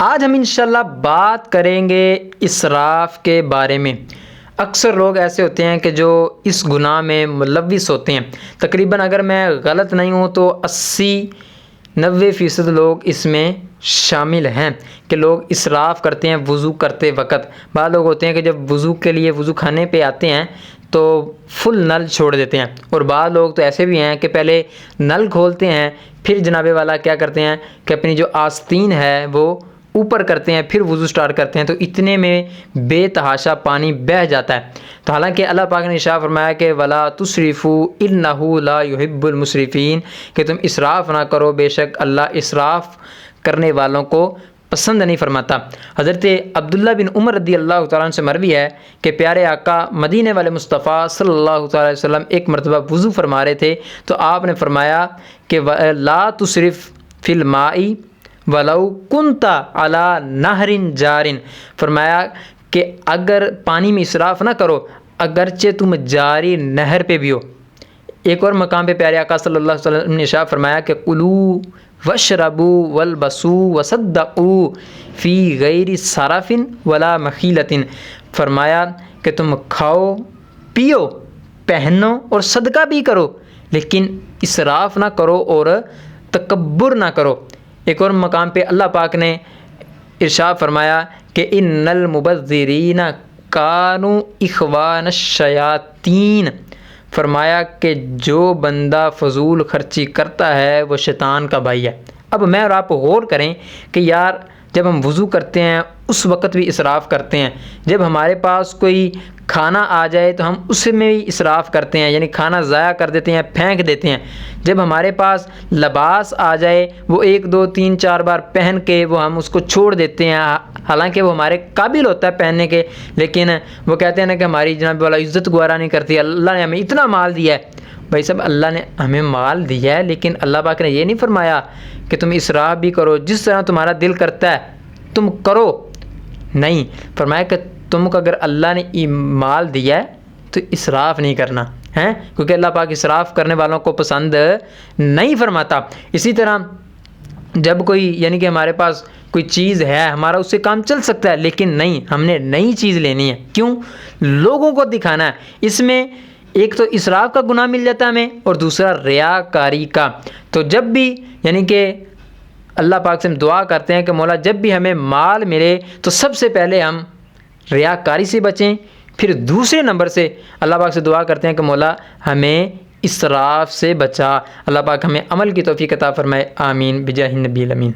آج ہم انشاءاللہ بات کریں گے اسراف کے بارے میں۔ اکثر لوگ ایسے ہوتے ہیں کہ جو اس گناہ میں ملوث ہوتے ہیں۔ تقریباً اگر میں غلط نہیں ہوں تو 80-90% لوگ اس میں شامل ہیں کہ لوگ اسراف کرتے ہیں وضو کرتے وقت۔ بعض لوگ ہوتے ہیں کہ جب وضو کے لیے وضو خانے پہ آتے ہیں تو فل نل چھوڑ دیتے ہیں، اور بعض لوگ تو ایسے بھی ہیں کہ پہلے نل کھولتے ہیں پھر جناب والا کیا کرتے ہیں کہ اپنی جو آستین ہے وہ اوپر کرتے ہیں پھر وضو سٹارٹ کرتے ہیں، تو اتنے میں بے تحاشا پانی بہہ جاتا ہے۔ تو حالانکہ اللہ پاک نے ارشاد فرمایا کہ وَلَا تُسْرِفُوا إِنَّهُ لَا يُحِبُّ الْمُسْرِفِينَ، کہ تم اسراف نہ کرو، بے شک اللہ اسراف کرنے والوں کو پسند نہیں فرماتا۔ حضرت عبداللہ بن عمر رضی اللہ تعالیٰ عنہ سے مروی ہے کہ پیارے آقا مدینے والے مصطفیٰ صلی اللہ تعالیٰ علیہ وسلم ایک مرتبہ وضو فرما رہے تھے تو آپ نے فرمایا کہ لا تسرف فی الماء ولو کنت علی نہر جار، فرمایا کہ اگر پانی میں اسراف نہ کرو اگرچہ تم جاری نہر پہ بھی ہو۔ ایک اور مقام پہ پیارے آقا صلی اللہ علیہ وسلم نے ارشاد فرمایا کہ کلوا واشربوا والبسوا وصدقوا فی غیر صرف ولا مخیلۃ، فرمایا کہ تم کھاؤ پیو پہنو اور صدقہ بھی کرو لیکن اسراف نہ کرو اور تکبر نہ کرو۔ ایک اور مقام پہ اللہ پاک نے ارشاد فرمایا کہ ان المبذرین کانوا اخوان الشیاطین، فرمایا کہ جو بندہ فضول خرچی کرتا ہے وہ شیطان کا بھائی ہے۔ اب میں اور آپ غور کریں کہ یار جب ہم وضو کرتے ہیں اس وقت بھی اسراف کرتے ہیں، جب ہمارے پاس کوئی کھانا آ جائے تو ہم اس میں بھی اسراف کرتے ہیں، یعنی کھانا ضائع کر دیتے ہیں، پھینک دیتے ہیں۔ جب ہمارے پاس لباس آ جائے وہ 1 2 3 4 بار پہن کے وہ ہم اس کو چھوڑ دیتے ہیں، حالانکہ وہ ہمارے قابل ہوتا ہے پہننے کے، لیکن وہ کہتے ہیں نا کہ ہماری جناب والا عزت گوارا نہیں کرتی، اللہ نے ہمیں اتنا مال دیا ہے۔ بھائی صاحب اللہ نے ہمیں مال دیا ہے لیکن اللہ پاک نے یہ نہیں فرمایا کہ تم اسراف بھی کرو، جس طرح تمہارا دل کرتا ہے تم کرو، نہیں، فرمایا کہ تم کو اگر اللہ نے مال دیا ہے تو اسراف نہیں کرنا ہے، کیونکہ اللہ پاک اسراف کرنے والوں کو پسند نہیں فرماتا۔ اسی طرح جب کوئی یعنی کہ ہمارے پاس کوئی چیز ہے ہمارا اس سے کام چل سکتا ہے لیکن نہیں، ہم نے نئی چیز لینی ہے، کیوں؟ لوگوں کو دکھانا ہے۔ اس میں ایک تو اسراف کا گناہ مل جاتا ہے ہمیں اور دوسرا ریاکاری کا۔ تو جب بھی یعنی کہ اللہ پاک سے ہم دعا کرتے ہیں کہ مولا جب بھی ہمیں مال ملے تو سب سے پہلے ہم ریاکاری سے بچیں، پھر دوسرے نمبر سے اللہ پاک سے دعا کرتے ہیں کہ مولا ہمیں اسراف سے بچا۔ اللہ پاک ہمیں عمل کی توفیق عطا فرمائے، آمین بجاہ النبی الامین۔